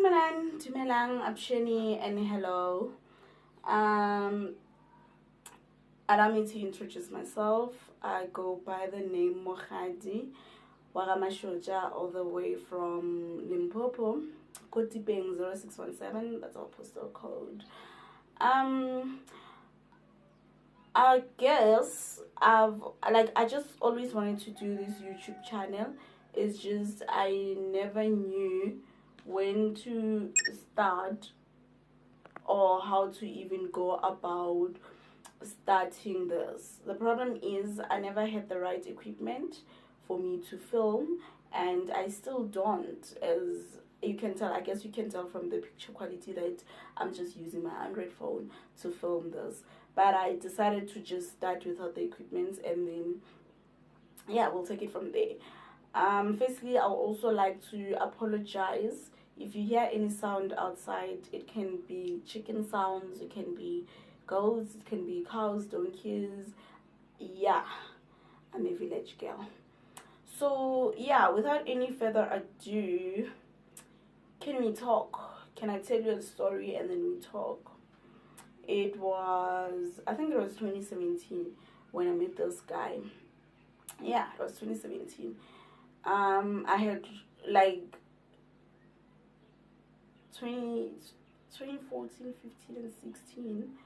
Manan, Dumelang, Absheni, and hello. Um, Allow me to introduce myself. I go by the name Mohadi Waramashoja, all the way from Limpopo. Kotipeng 0617, that's our postal code. I guess I just always wanted to do this YouTube channel. It's just I never knew when to start or how to even go about starting this. The problem is I never had the right equipment for me to film, and I still don't. As you can tell, I guess you can tell from the picture quality that I'm just using my Android phone to film this. But I decided to just start without the equipment, and then yeah, we'll take it from there. Firstly, I would also like to apologize if you hear any sound outside. It can be chicken sounds, it can be goats, it can be cows, donkeys. Yeah, I'm a village girl. So yeah, without any further ado, can we talk? Can I tell you a story and then we talk? I think it was 2017 when I met this guy. Yeah, it was 2017. I had like 2014, 15, and 16.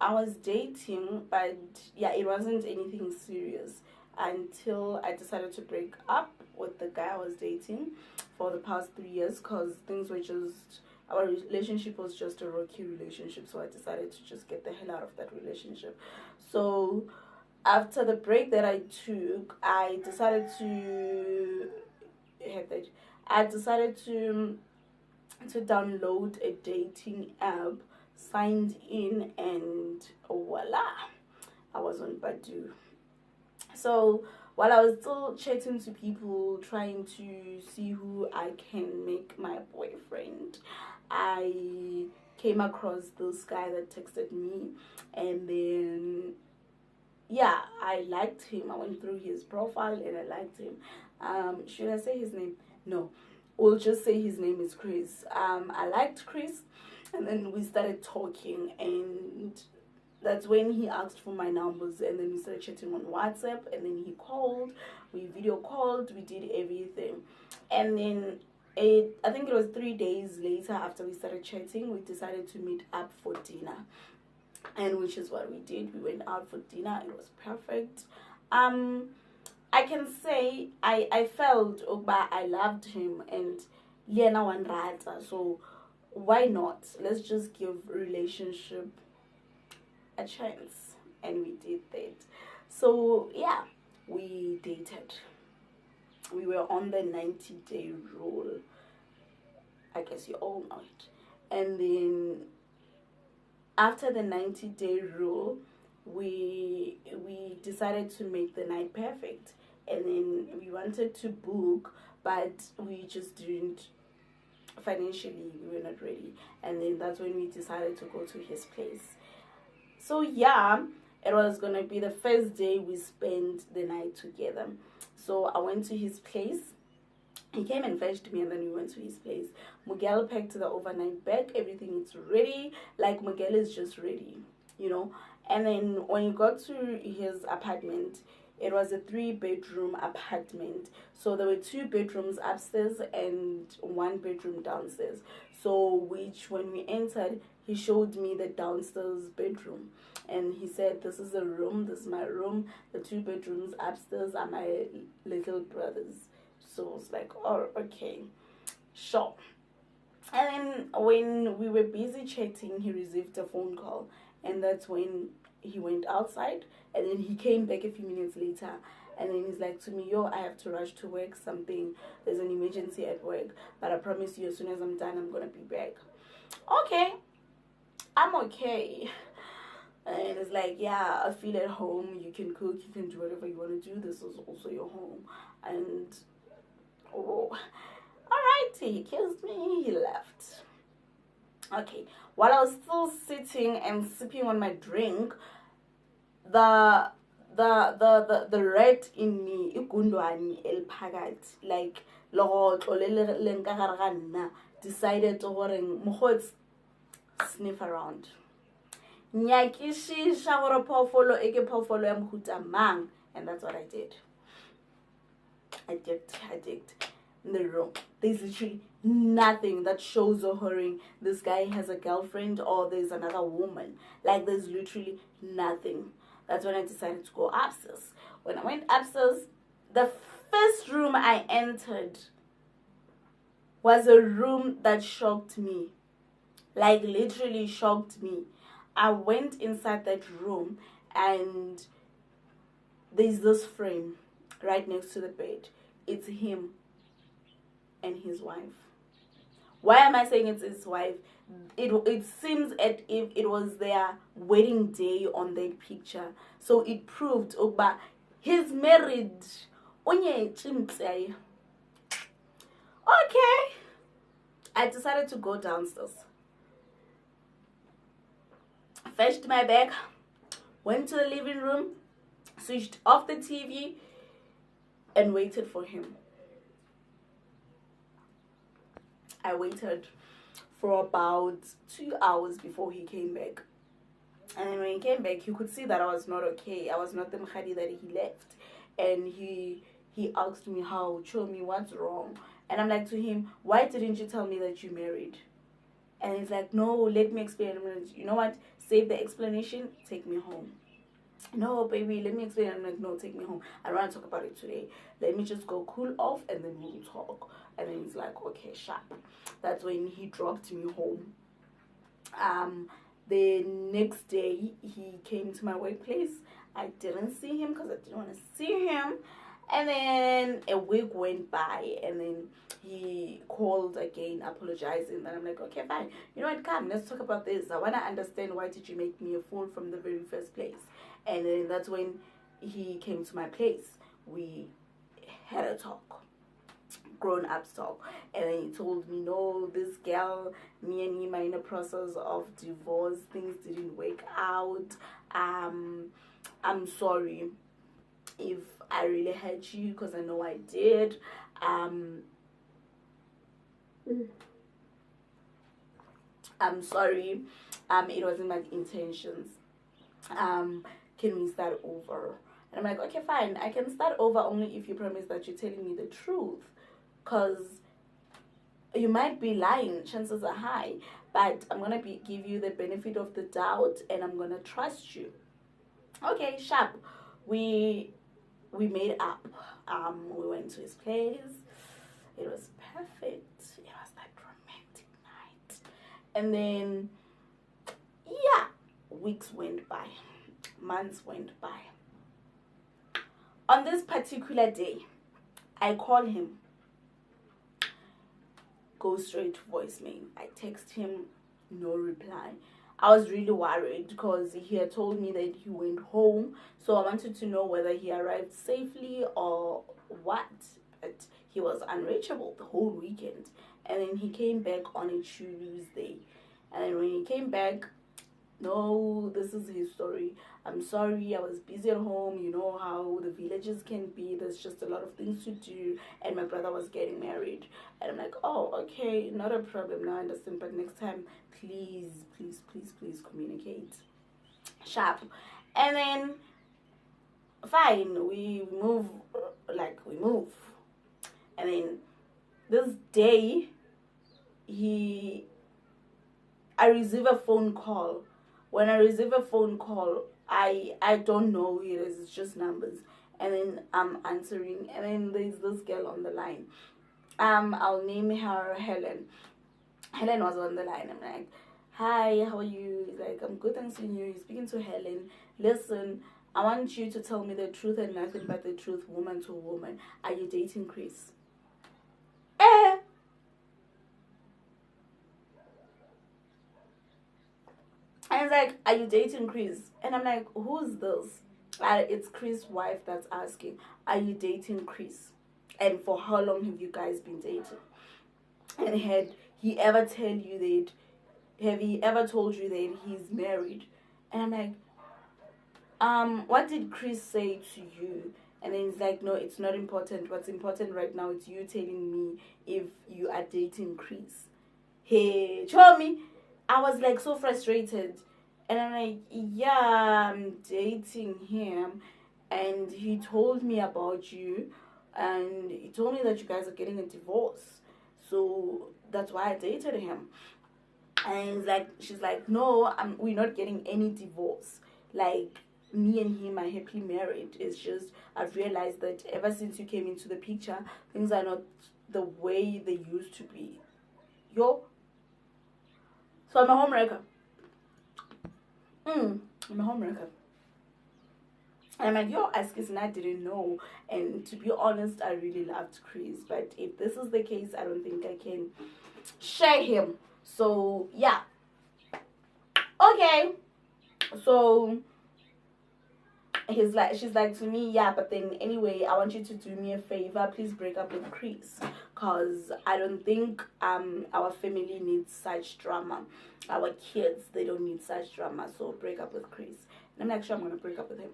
I was dating, but yeah, it wasn't anything serious until I decided to break up with the guy I was dating for the past 3 years, because our relationship was just a rocky relationship. So I decided to just get the hell out of that relationship. So after the break that I took, I decided to download a dating app, signed in, and voila, I was on Badu. So while I was still chatting to people, trying to see who I can make my boyfriend, I came across this guy that texted me, and then yeah, I liked him. I went through his profile and I liked him. Should I say his name? No, we'll just say his name is Chris. I liked Chris, and then we started talking, and that's when he asked for my numbers, and then we started chatting on WhatsApp, and then he called, we video called, we did everything. And then I think it was 3 days later after we started chatting, we decided to meet up for dinner, and which is what we did. We went out for dinner. It was perfect. I can say I felt I loved him, and Liana one rata, so why not? Let's just give relationship a chance, and we did that. So yeah, we dated. We were on the 90-day rule. I guess you all know it. And then after the 90-day rule, we decided to make the night perfect, and then we wanted to book, but we just didn't. Financially, we were not ready, and then that's when we decided to go to his place. So yeah, it was gonna be the first day we spent the night together. So I went to his place. He came and fetched me, and then we went to his place. Miguel packed the overnight bag. Everything is ready. Like, Miguel is just ready, you know. And then when he got to his apartment, it was a 3-bedroom apartment. So there were 2 bedrooms upstairs and 1 bedroom downstairs. So when we entered, he showed me the downstairs bedroom, and he said, "This is a room. This is my room. The 2 bedrooms upstairs are my little brother's." So I was like, "Oh, okay, sure." And then when we were busy chatting, he received a phone call, and that's when he went outside, and then he came back a few minutes later, and then he's like to me, "Yo, I have to rush to work, there's an emergency at work, but I promise you, as soon as I'm done, I'm gonna be back." Okay, I'm okay. And it's like, "Yeah, I feel at home. You can cook, you can do whatever you want to do. This is also your home." And oh, alright, he kissed me, he left. Okay, while I was still sitting and sipping on my drink, the red in me, igundwani el pagat, like logotlo le nkagare ga nna decided to sniff around. Nyakishisha gore phoofolo e ke phoofolo ya mohuta mang, and that's what I did. I digged in the room. There's literally nothing that shows or hurrying this guy has a girlfriend or there's another woman. Like, there's literally nothing. That's when I decided to go upstairs. When I went upstairs, the first room I entered was a room that shocked me. Like, literally shocked me. I went inside that room and there's this frame right next to the bed. It's him and his wife. Why am I saying it's his wife? It seems as if it was their wedding day on that picture. So it proved he's married. Okay. I decided to go downstairs. Fetched my bag, went to the living room, switched off the TV, and waited for him. I waited for about 2 hours before he came back. And then when he came back, you could see that I was not okay. I was not the mkhadi that he left. And he asked me, how, show me what's wrong. And I'm like to him, why didn't you tell me that you married? And he's like, no, let me explain. I'm like, you know what? Save the explanation, take me home. No, baby, let me explain. I'm like, no, take me home. I don't want to talk about it today. Let me just go cool off and then we'll talk. And then he's like, okay, sharp. That's when he dropped me home. The next day, he came to my workplace. I didn't see him because I didn't want to see him. And then a week went by, and then he called again, apologizing. And I'm like, okay, fine. You know what, come, let's talk about this. I want to understand, why did you make me a fool from the very first place? And then that's when he came to my place. We had a talk, grown-ups talk. And then he told me, no, this girl, me and him are in a process of divorce. Things didn't work out. I'm sorry if I really hurt you, because I know I did. I'm sorry. It wasn't my intentions. Can we start over? And I'm like, okay, fine. I can start over only if you promise that you're telling me the truth. Because you might be lying. Chances are high. But I'm going to give you the benefit of the doubt, and I'm going to trust you. Okay, sharp. We made up. We went to his place. It was perfect. It was that romantic night. And then, yeah, weeks went by. Months went by. On this particular day, I call him. Go straight to voicemail. I text him, no reply. I was really worried because he had told me that he went home. So I wanted to know whether he arrived safely or what. But he was unreachable the whole weekend. And then he came back on a Tuesday. And then when he came back, no, this is his story. I'm sorry, I was busy at home. You know how the villages can be. There's just a lot of things to do. And my brother was getting married. And I'm like, oh, okay, not a problem. Now I understand. But next time, please communicate. Sharp. And then, fine, we move. And then this day, I receive a phone call. When I receive a phone call, I don't know who it is. It's just numbers. And then I'm answering. And then there's this girl on the line. I'll name her Helen. Helen was on the line. I'm like, hi, how are you? He's like, I'm good, thanks to you. He's speaking to Helen. Listen, I want you to tell me the truth and nothing but the truth, woman to woman. Are you dating Chris? And he's like, are you dating Chris? And I'm like, who's this? It's Chris' wife that's asking, are you dating Chris? And for how long have you guys been dating? And had he ever told you that he's married? And I'm like, what did Chris say to you? And then he's like, no, it's not important. What's important right now is you telling me if you are dating Chris. He told me. I was like so frustrated. And I'm like, yeah, I'm dating him. And he told me about you. And he told me that you guys are getting a divorce. So that's why I dated him. And she's like, no, we're not getting any divorce. Like, me and him are happily married. It's just, I've realized that ever since you came into the picture, things are not the way they used to be. Yo. So I'm a homewrecker. I'm a homewrecker. And I'm like, yo, Askis, and I didn't know. And to be honest, I really loved Chris. But if this is the case, I don't think I can share him. So, yeah. Okay. So, she's like to me, yeah, but then anyway, I want you to do me a favor. Please break up with Chris. Because I don't think our family needs such drama. Our kids, they don't need such drama. So, break up with Chris. And I'm like, sure, I'm going to break up with him.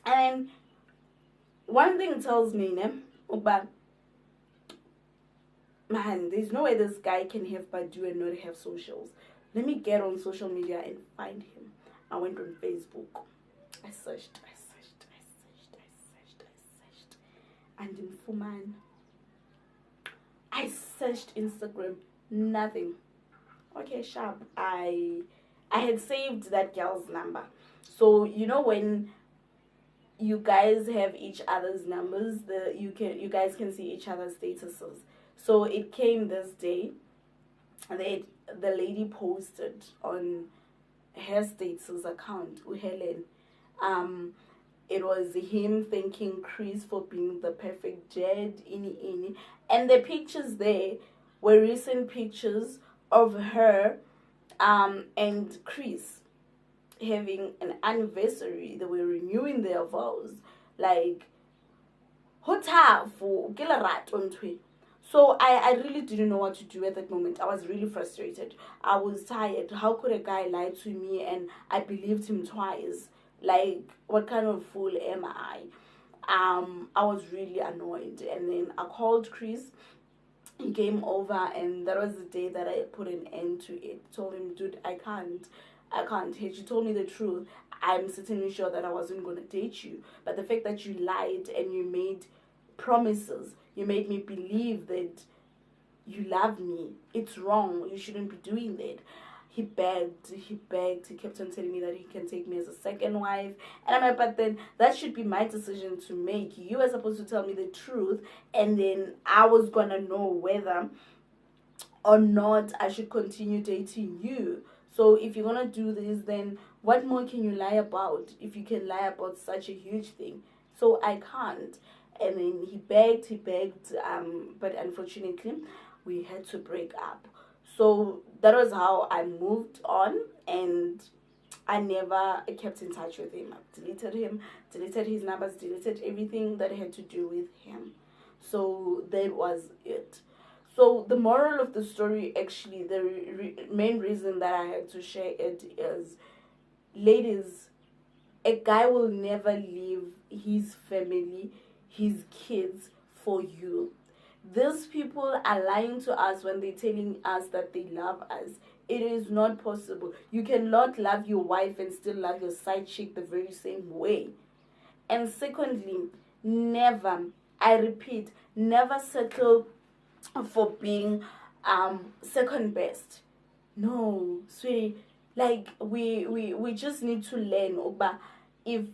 And one thing tells me, but man, there's no way this guy can have Badu and not have socials. Let me get on social media and find him. I went on Facebook. I searched. And in Fuman, I searched Instagram. Nothing. Okay, sharp. I had saved that girl's number. So you know when you guys have each other's numbers, you guys can see each other's statuses. So it came this day, and the lady posted on her status account, Helen. It was him thanking Chris for being the perfect dad, and the pictures there were recent pictures of her and Chris having an anniversary. They were renewing their vows. Like, so I really didn't know what to do at that moment. I was really frustrated. I was tired. How could a guy lie to me and I believed him twice? Like, what kind of fool am I? I was really annoyed. And then I called Chris. He came over, and that was the day that I put an end to it. Told him, dude, I can't. She told me the truth. I'm certainly sure that I wasn't going to date you. But the fact that you lied and you made promises, you made me believe that you love me. It's wrong. You shouldn't be doing that. He begged. He kept on telling me that he can take me as a second wife. And I'm like, but then that should be my decision to make. You were supposed to tell me the truth, and then I was going to know whether or not I should continue dating you. So if you're going to do this, then what more can you lie about if you can lie about such a huge thing? So I can't. And then he begged, but unfortunately, we had to break up. So that was how I moved on, and I never kept in touch with him. I deleted him, deleted his numbers, deleted everything that had to do with him. So that was it. So the moral of the story, actually, the main reason that I had to share it is, ladies, a guy will never leave his family, his kids for you. These people are lying to us when they're telling us that they love us. It is not possible. You cannot love your wife and still love your side chick the very same way. And secondly, never, I repeat, never settle for being second best. No, sweetie. Like, we just need to learn. But if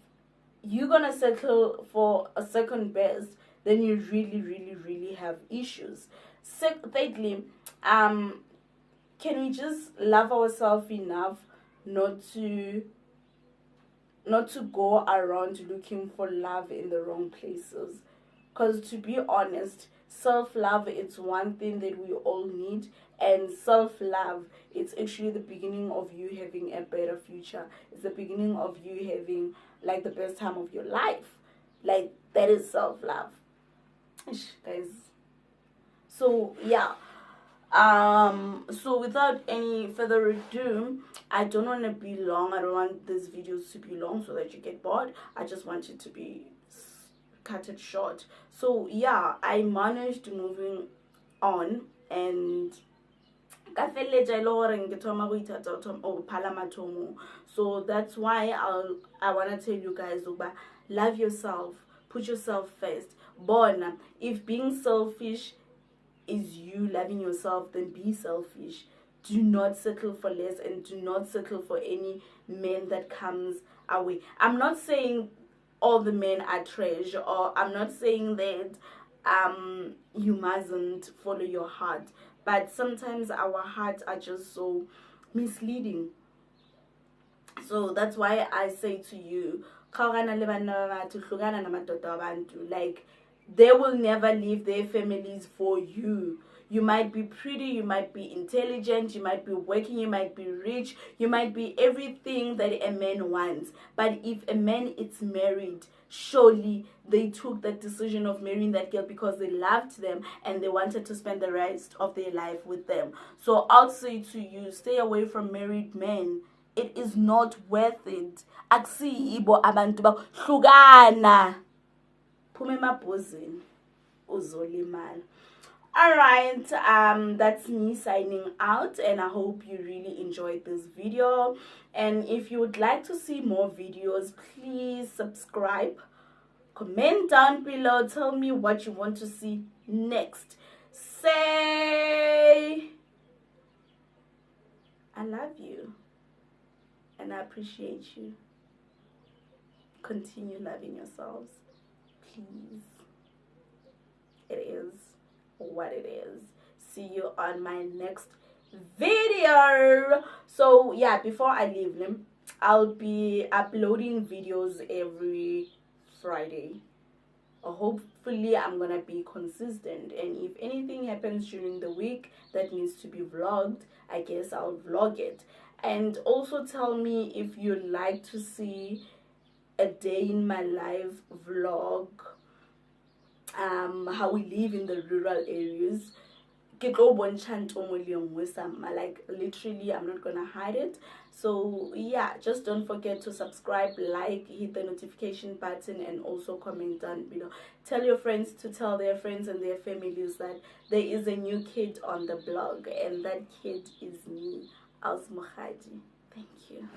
you're gonna settle for a second best, then you really have issues. Thirdly, can we just love ourselves enough not to go around looking for love in the wrong places? Because to be honest, self-love is one thing that we all need, and self-love, it's actually the beginning of you having a better future. It's the beginning of you having like the best time of your life. Like, that is self-love, guys. So yeah, so without any further ado, I don't want to be long. I don't want these videos to be long so that you get bored. I just want it to be cut it short. So yeah, I managed moving on, and So that's why I want to tell you guys, love yourself, put yourself first. Bona, if being selfish is you loving yourself, then be selfish. Do not settle for less, and do not settle for any man that comes away. I'm not saying all the men are trash, or I'm not saying that you mustn't follow your heart, but sometimes our hearts are just so misleading. So that's why I say to you, like, they will never leave their families for you. You might be pretty, you might be intelligent, you might be working, you might be rich, you might be everything that a man wants. But if a man is married, surely they took that decision of marrying that girl because they loved them and they wanted to spend the rest of their life with them. So I'll say to you, stay away from married men. It is not worth it. Akusiyibo abantu bahlukana. Phuma emabhozini uzolimala. Alright, that's me signing out, and I hope you really enjoyed this video. And if you would like to see more videos, please subscribe, comment down below, tell me what you want to see next. Say I love you and I appreciate you. Continue loving yourselves, please. It is what it is. See you on my next video. So yeah, before I leave them, I'll be uploading videos every Friday. Hopefully I'm gonna be consistent, and if anything happens during the week that needs to be vlogged, I guess I'll vlog it. And also tell me if you'd like to see a day in my life vlog, how we live in the rural areas. Like, literally, I'm not gonna hide it. So yeah, just don't forget to subscribe, like, hit the notification button, and also comment down below. Tell your friends to tell their friends and their families that there is a new kid on the blog, and that kid is me, Thank you.